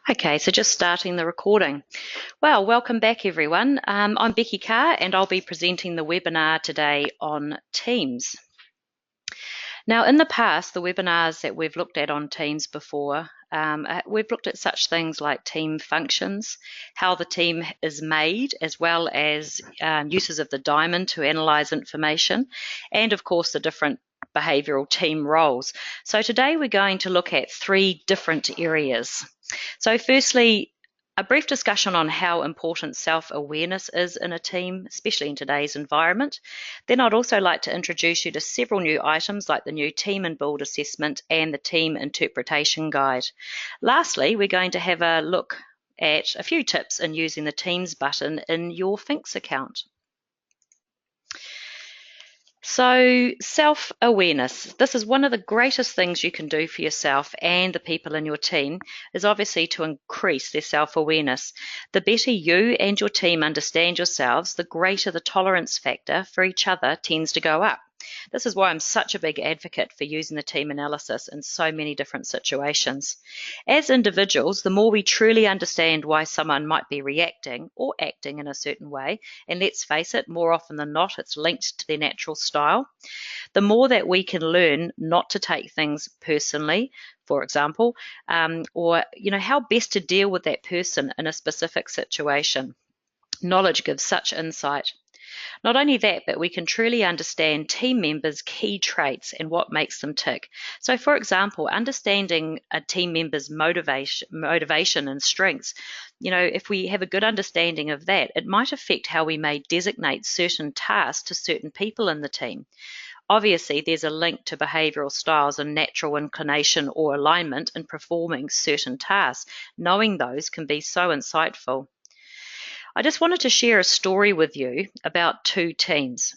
Okay, so just starting the recording. Well, welcome back everyone. I'm Becky Carr and I'll be presenting the webinar today on Teams. Now, in the past, the webinars that we've looked at on Teams before, we've looked at such things like team functions, how the team is made, as well as uses of the diamond to analyse information, and of course the different behavioural team roles. So today we're going to look at three different areas. So firstly, a brief discussion on how important self-awareness is in a team, especially in today's environment. Then I'd also like to introduce you to several new items like the new Team and Build assessment and the Team Interpretation Guide. Lastly, we're going to have a look at a few tips in using the Teams button in your FINXS account. So self-awareness, this is one of the greatest things you can do for yourself and the people in your team, is obviously to increase their self-awareness. The better you and your team understand yourselves, the greater the tolerance factor for each other tends to go up. This is why I'm such a big advocate for using the team analysis in so many different situations. As individuals, the more we truly understand why someone might be reacting or acting in a certain way, and let's face it, more often than not, it's linked to their natural style, the more that we can learn not to take things personally, for example, or how best to deal with that person in a specific situation. Knowledge gives such insight. Not only that, but we can truly understand team members' key traits and what makes them tick. So, for example, understanding a team member's motivation and strengths, if we have a good understanding of that, it might affect how we may designate certain tasks to certain people in the team. Obviously, there's a link to behavioural styles and natural inclination or alignment in performing certain tasks. Knowing those can be so insightful. I just wanted to share a story with you about two teams.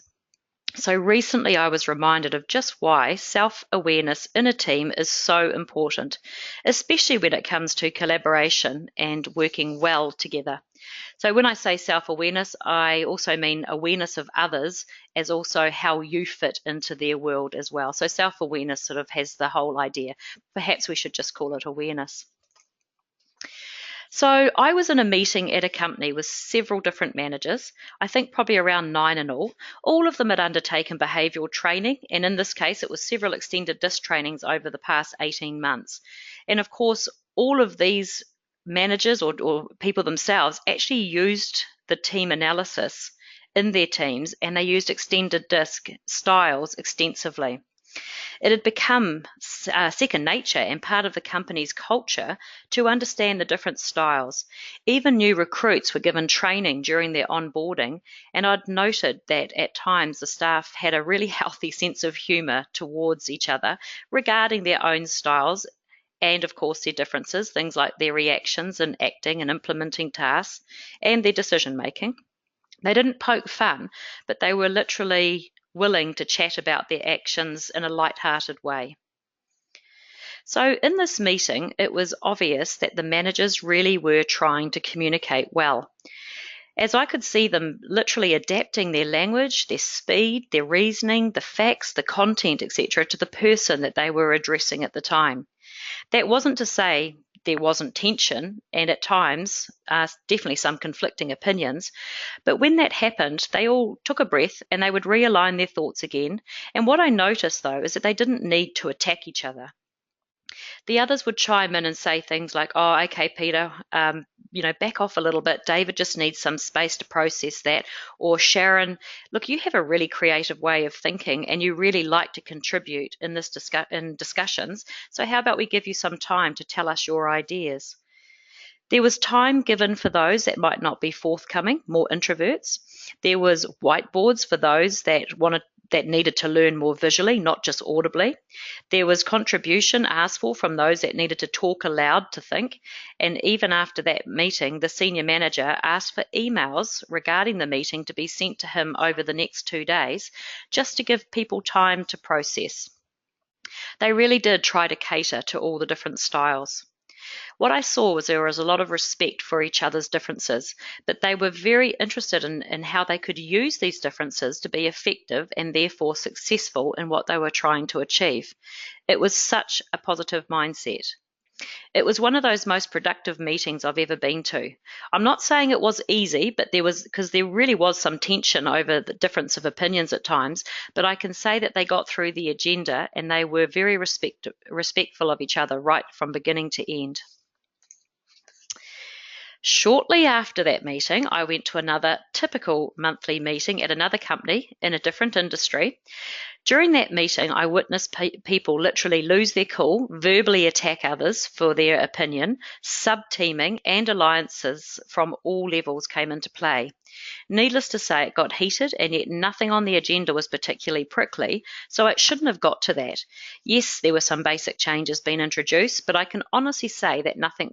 So recently I was reminded of just why self-awareness in a team is so important, especially when it comes to collaboration and working well together. So when I say self-awareness, I also mean awareness of others as also how you fit into their world as well. So self-awareness sort of has the whole idea. Perhaps we should just call it awareness. So I was in a meeting at a company with several different managers, I think probably around 9 in all. All of them had undertaken behavioural training, and in this case, it was several extended DISC trainings over the past 18 months. And of course, all of these managers or people themselves actually used the team analysis in their teams, and they used extended DISC styles extensively. It had become second nature and part of the company's culture to understand the different styles. Even new recruits were given training during their onboarding, and I'd noted that at times the staff had a really healthy sense of humour towards each other regarding their own styles and, of course, their differences, things like their reactions in acting and implementing tasks and their decision making. They didn't poke fun, but they were literally willing to chat about their actions in a light-hearted way. So in this meeting, it was obvious that the managers really were trying to communicate well, as I could see them literally adapting their language, their speed, their reasoning, the facts, the content, etc., to the person that they were addressing at the time. That wasn't to say there wasn't tension and at times definitely some conflicting opinions. But when that happened, they all took a breath and they would realign their thoughts again. And what I noticed though is that they didn't need to attack each other. The others would chime in and say things like, oh, okay, Peter, back off a little bit. David just needs some space to process that. Or Sharon, look, you have a really creative way of thinking and you really like to contribute in this in discussions. So how about we give you some time to tell us your ideas? There was time given for those that might not be forthcoming, more introverts. There was whiteboards for those that needed to learn more visually, not just audibly. There was contribution asked for from those that needed to talk aloud to think. And even after that meeting, the senior manager asked for emails regarding the meeting to be sent to him over the next 2 days, just to give people time to process. They really did try to cater to all the different styles. What I saw was there was a lot of respect for each other's differences, but they were very interested in how they could use these differences to be effective and therefore successful in what they were trying to achieve. It was such a positive mindset. It was one of those most productive meetings I've ever been to. I'm not saying it was easy, but because there really was some tension over the difference of opinions at times, but I can say that they got through the agenda and they were very respectful of each other right from beginning to end. Shortly after that meeting, I went to another typical monthly meeting at another company in a different industry. During that meeting, I witnessed people literally lose their cool, verbally attack others for their opinion. Sub-teaming and alliances from all levels came into play. Needless to say, it got heated, and yet nothing on the agenda was particularly prickly, so it shouldn't have got to that. Yes, there were some basic changes being introduced, but I can honestly say that nothing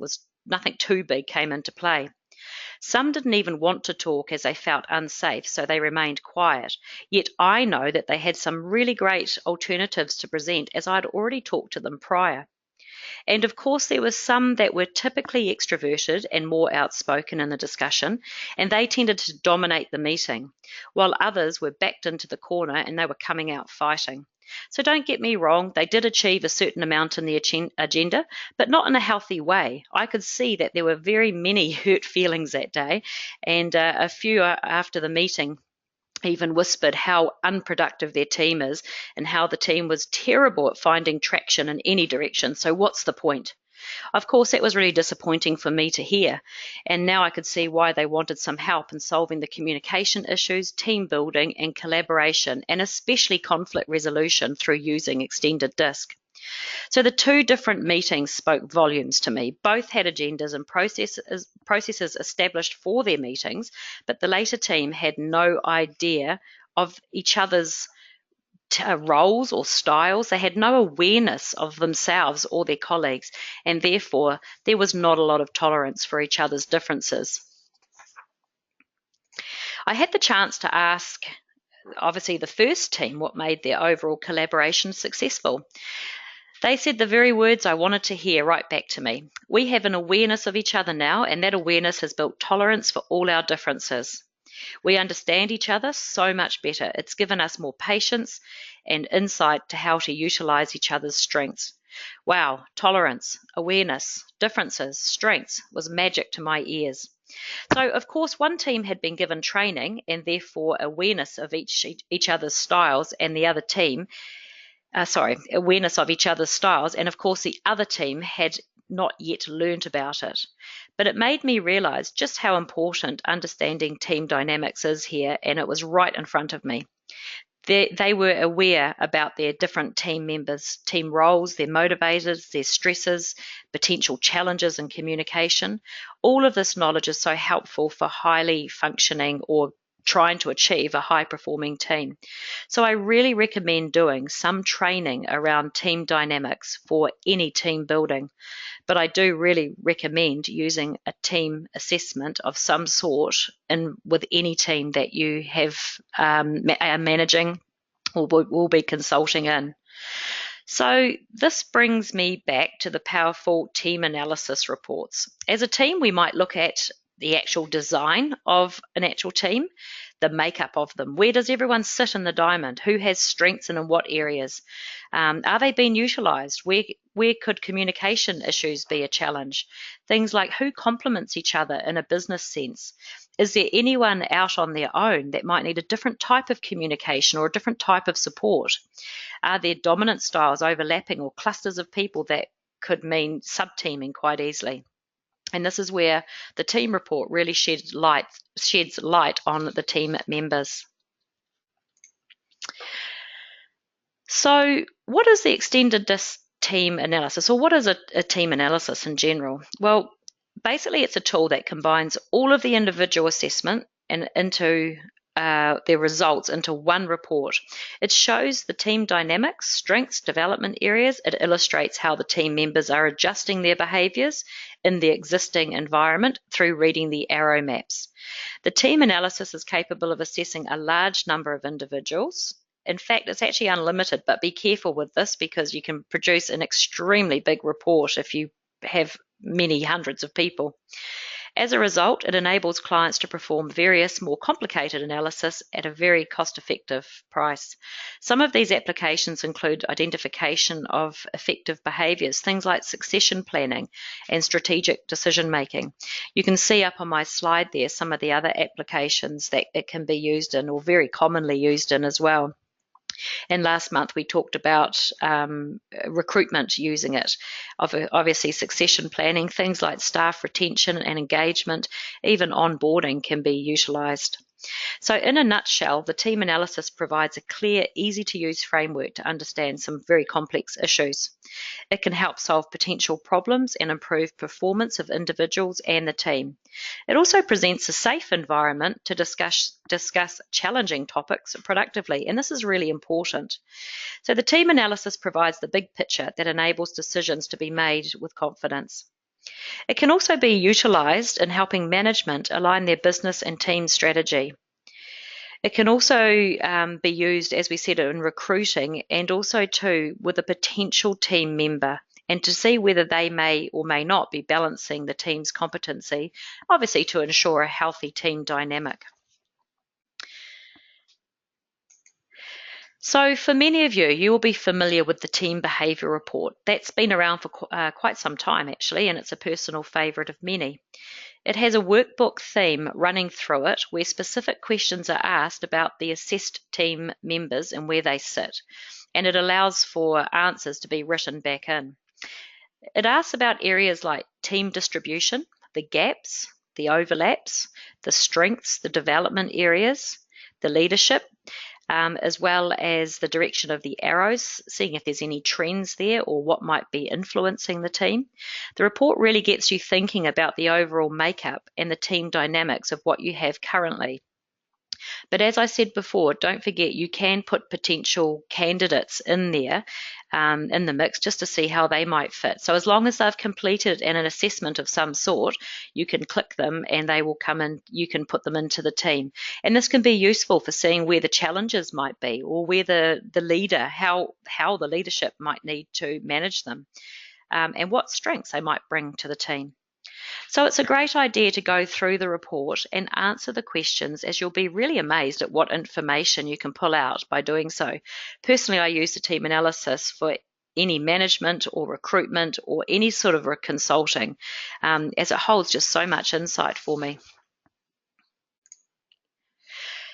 too big came into play. Some didn't even want to talk as they felt unsafe, so they remained quiet. Yet I know that they had some really great alternatives to present, as I'd already talked to them prior. And of course, there were some that were typically extroverted and more outspoken in the discussion, and they tended to dominate the meeting, while others were backed into the corner and they were coming out fighting. So don't get me wrong, they did achieve a certain amount in the agenda, but not in a healthy way. I could see that there were very many hurt feelings that day, and a few after the meeting even whispered how unproductive their team is and how the team was terrible at finding traction in any direction. So, what's the point? Of course, that was really disappointing for me to hear, and now I could see why they wanted some help in solving the communication issues, team building, and collaboration, and especially conflict resolution through using extended disk. So the two different meetings spoke volumes to me. Both had agendas and processes established for their meetings, but the later team had no idea of each other's roles or styles. They had no awareness of themselves or their colleagues, and therefore there was not a lot of tolerance for each other's differences. I had the chance to ask, obviously, the first team what made their overall collaboration successful. They said the very words I wanted to hear right back to me. We have an awareness of each other now, and that awareness has built tolerance for all our differences. We understand each other so much better. It's given us more patience and insight to how to utilize each other's strengths. Wow, tolerance, awareness, differences, strengths was magic to my ears. So, of course, one team had been given training and therefore awareness of each other's styles, and the other team awareness of each other's styles, and of course the other team had not yet learnt about it. But it made me realise just how important understanding team dynamics is here, and it was right in front of me. They were aware about their different team members' team roles, their motivators, their stresses, potential challenges in communication. All of this knowledge is so helpful for highly functioning or trying to achieve a high performing team. So I really recommend doing some training around team dynamics for any team building. But I do really recommend using a team assessment of some sort with any team that you have are managing or will be consulting in. So this brings me back to the powerful team analysis reports. As a team, we might look at the actual design of an actual team, the makeup of them. Where does everyone sit in the diamond? Who has strengths and in what areas? Are they being utilised? Where could communication issues be a challenge? Things like who complements each other in a business sense? Is there anyone out on their own that might need a different type of communication or a different type of support? Are there dominant styles overlapping or clusters of people that could mean sub-teaming quite easily? And this is where the team report really sheds light on the team members. So what is the extended disk team analysis, or what is a team analysis in general? Well, basically it's a tool that combines all of the individual assessment and into their results into one report. It shows the team dynamics, strengths, development areas. It illustrates how the team members are adjusting their behaviours in the existing environment through reading the arrow maps. The team analysis is capable of assessing a large number of individuals. In fact, it's actually unlimited, but be careful with this because you can produce an extremely big report if you have many hundreds of people. As a result, it enables clients to perform various more complicated analysis at a very cost-effective price. Some of these applications include identification of effective behaviours, things like succession planning and strategic decision making. You can see up on my slide there some of the other applications that it can be used in, or very commonly used in as well. And last month we talked about recruitment using it. Obviously, succession planning, things like staff retention and engagement, even onboarding can be utilised. So in a nutshell, the team analysis provides a clear, easy to use framework to understand some very complex issues. It can help solve potential problems and improve performance of individuals and the team. It also presents a safe environment to discuss challenging topics productively, and this is really important. So the team analysis provides the big picture that enables decisions to be made with confidence. It can also be utilised in helping management align their business and team strategy. It can also be used, as we said, in recruiting, and also too with a potential team member, and to see whether they may or may not be balancing the team's competency, obviously to ensure a healthy team dynamic. So for many of you, you will be familiar with the team behaviour report. That's been around for quite some time actually, and it's a personal favourite of many. It has a workbook theme running through it where specific questions are asked about the assessed team members and where they sit, and it allows for answers to be written back in. It asks about areas like team distribution, the gaps, the overlaps, the strengths, the development areas, the leadership, as well as the direction of the arrows, seeing if there's any trends there or what might be influencing the team. The report really gets you thinking about the overall makeup and the team dynamics of what you have currently. But as I said before, don't forget you can put potential candidates in there in the mix just to see how they might fit. So as long as they've completed an assessment of some sort, you can click them and they will come in, you can put them into the team. And this can be useful for seeing where the challenges might be, or where the leader, how the leadership might need to manage them, and what strengths they might bring to the team. So it's a great idea to go through the report and answer the questions, as you'll be really amazed at what information you can pull out by doing so. Personally, I use the team analysis for any management or recruitment or any sort of consulting, as it holds just so much insight for me.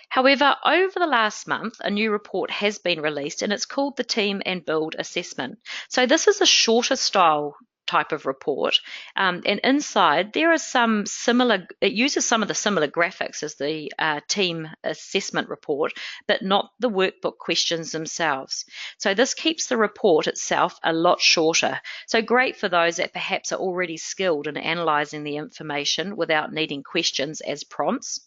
However, over the last month, a new report has been released and it's called the Team and Build Assessment. So this is a shorter style type of report, and inside there are some similar, it uses some of the similar graphics as the team assessment report, but not the workbook questions themselves. So this keeps the report itself a lot shorter. So great for those that perhaps are already skilled in analysing the information without needing questions as prompts.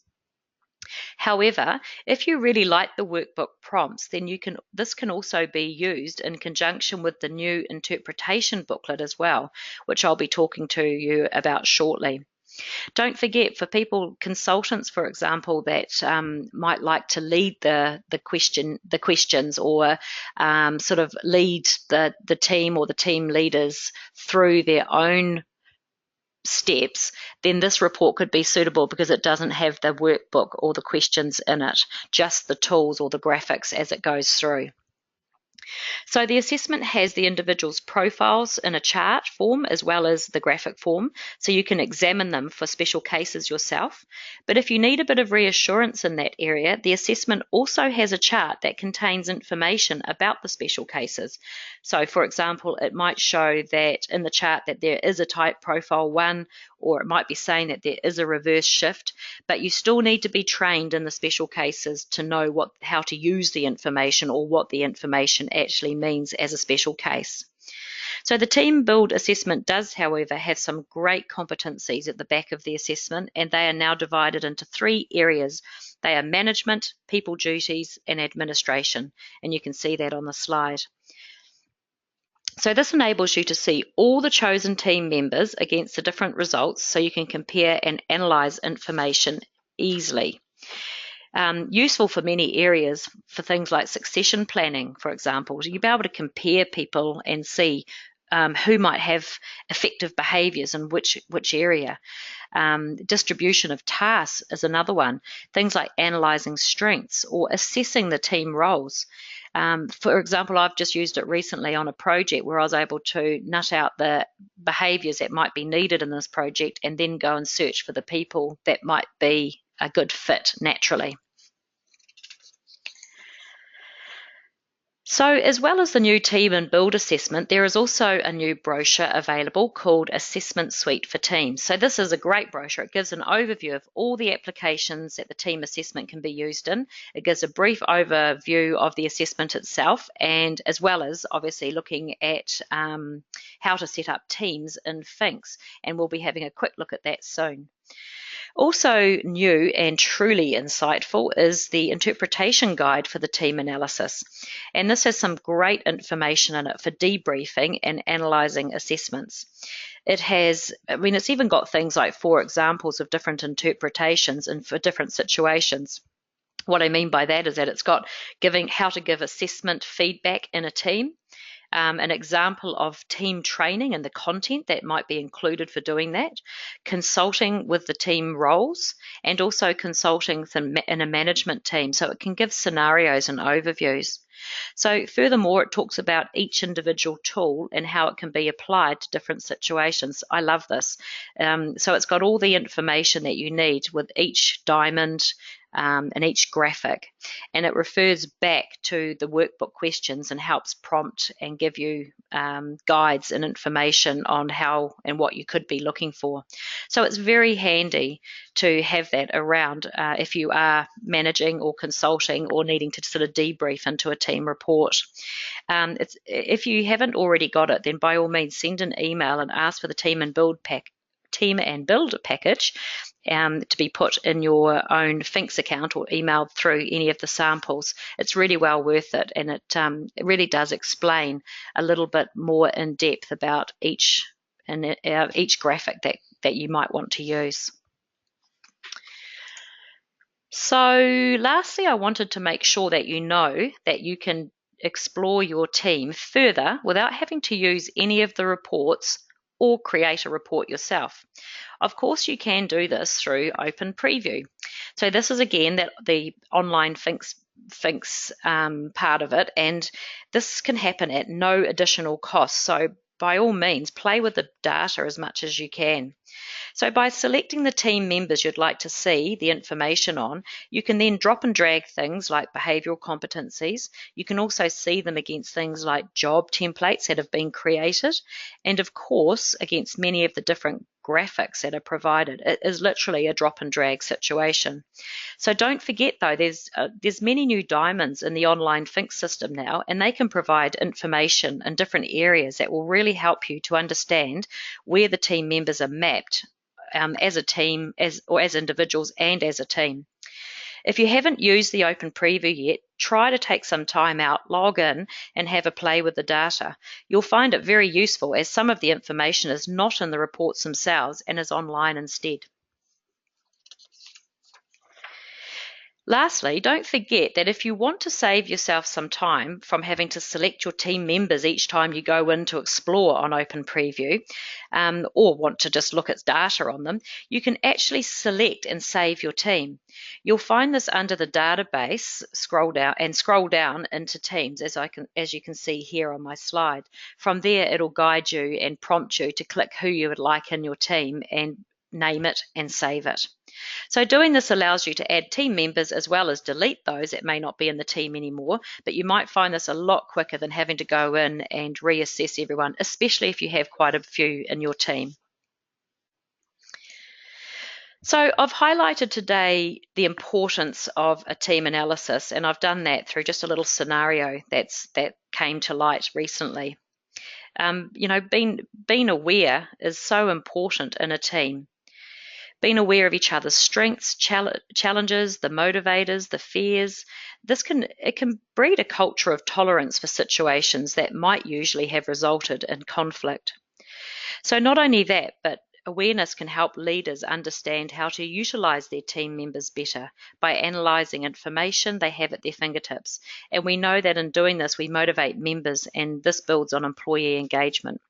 However, if you really like the workbook prompts, then this can also be used in conjunction with the new interpretation booklet as well, which I'll be talking to you about shortly. Don't forget, for people, consultants, for example, that might like to lead the questions, or sort of lead the team or the team leaders through their own steps, then this report could be suitable because it doesn't have the workbook or the questions in it, just the tools or the graphics as it goes through. So the assessment has the individual's profiles in a chart form as well as the graphic form, so you can examine them for special cases yourself. But if you need a bit of reassurance in that area, the assessment also has a chart that contains information about the special cases. So for example, it might show that in the chart that there is a type profile 1, or it might be saying that there is a reverse shift, but you still need to be trained in the special cases to know how to use the information, or what the information actually means as a special case. So the team build assessment does, however, have some great competencies at the back of the assessment, and they are now divided into 3 areas. They are management, people duties, and administration, and you can see that on the slide. So this enables you to see all the chosen team members against the different results, so you can compare and analyse information easily. Useful for many areas, for things like succession planning, for example. You'll be able to compare people and see who might have effective behaviours in which area. Distribution of tasks is another one. Things like analysing strengths or assessing the team roles. For example, I've just used it recently on a project where I was able to nut out the behaviours that might be needed in this project and then go and search for the people that might be a good fit naturally. So, as well as the new team and build assessment, there is also a new brochure available called Assessment Suite for Teams. So, this is a great brochure. It gives an overview of all the applications that the team assessment can be used in. It gives a brief overview of the assessment itself, and as well as obviously looking at how to set up teams in FINXS. And we'll be having a quick look at that soon. Also new and truly insightful is the interpretation guide for the team analysis. And this has some great information in it for debriefing and analysing assessments. It has, it's even got things like 4 examples of different interpretations and for different situations. What I mean by that is that it's got how to give assessment feedback in a team, an example of team training and the content that might be included for doing that, consulting with the team roles, and also consulting in a management team. So it can give scenarios and overviews. So furthermore, it talks about each individual tool and how it can be applied to different situations. I love this. So it's got all the information that you need with each diamond and each graphic, and it refers back to the workbook questions and helps prompt and give you guides and information on how and what you could be looking for. So it's very handy to have that around if you are managing or consulting or needing to sort of debrief into a team report. If you haven't already got it, then by all means send an email and ask for the team and build package to be put in your own FINXS account or emailed through any of the samples. It's really well worth it, and it really does explain a little bit more in depth about each graphic that you might want to use. So lastly, I wanted to make sure that you know that you can explore your team further without having to use any of the reports or create a report yourself. Of course, you can do this through Open Preview. So this is again the online FINXS part of it, and this can happen at no additional cost. So by all means, play with the data as much as you can. So by selecting the team members you'd like to see the information on, you can then drop and drag things like behavioural competencies. You can also see them against things like job templates that have been created, and of course against many of the different graphics that are provided. It is literally a drop and drag situation. So don't forget though, there's many new diamonds in the online FINXS system now, and they can provide information in different areas that will really help you to understand where the team members are mapped as a team, as individuals and as a team. If you haven't used the Open Preview yet, try to take some time out, log in and have a play with the data. You'll find it very useful as some of the information is not in the reports themselves and is online instead. Lastly, don't forget that if you want to save yourself some time from having to select your team members each time you go in to explore on Open Preview, or want to just look at data on them, you can actually select and save your team. You'll find this under the database, scroll down into teams, as you can see here on my slide. From there, it'll guide you and prompt you to click who you would like in your team and name it and save it. So doing this allows you to add team members as well as delete those that may not be in the team anymore, but you might find this a lot quicker than having to go in and reassess everyone, especially if you have quite a few in your team. So I've highlighted today the importance of a team analysis, and I've done that through just a little scenario that came to light recently. Being aware is so important in a team. Being aware of each other's strengths, challenges, the motivators, the fears, it can breed a culture of tolerance for situations that might usually have resulted in conflict. So not only that, but Awareness can help leaders understand how to utilize their team members better by analyzing information they have at their fingertips. And we know that in doing this, we motivate members, and this builds on employee engagement.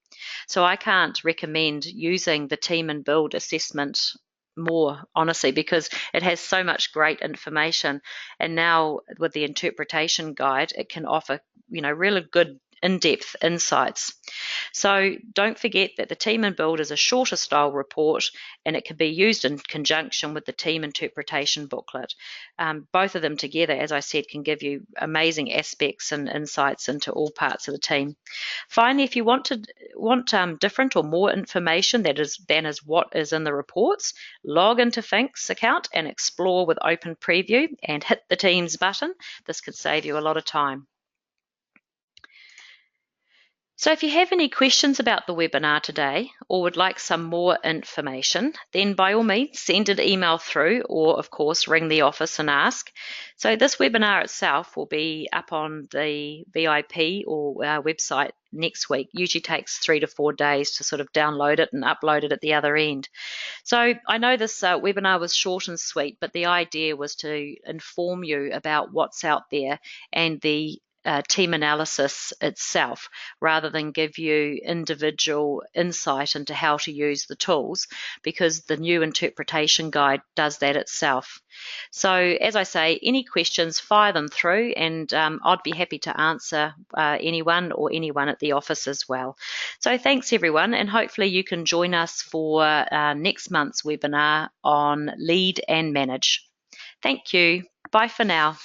So I can't recommend using the Team and Build assessment more, honestly, because it has so much great information. And now with the interpretation guide, it can offer, really good in-depth insights. So don't forget that the Team and Build is a shorter style report, and it can be used in conjunction with the Team Interpretation booklet. Both of them together, as I said, can give you amazing aspects and insights into all parts of the team. Finally, if you want different or more information than is what is in the reports, log into FINXS account and explore with Open Preview and hit the Teams button. This could save you a lot of time. So if you have any questions about the webinar today or would like some more information, then by all means send an email through, or of course ring the office and ask. So this webinar itself will be up on the VIP or our website next week. Usually takes 3 to 4 days to sort of download it and upload it at the other end. So I know this webinar was short and sweet, but the idea was to inform you about what's out there and the team analysis itself, rather than give you individual insight into how to use the tools, because the new interpretation guide does that itself. So as I say, any questions, fire them through, and I'd be happy to answer anyone at the office as well. So thanks everyone, and hopefully you can join us for next month's webinar on Lead and Manage. Thank you. Bye for now.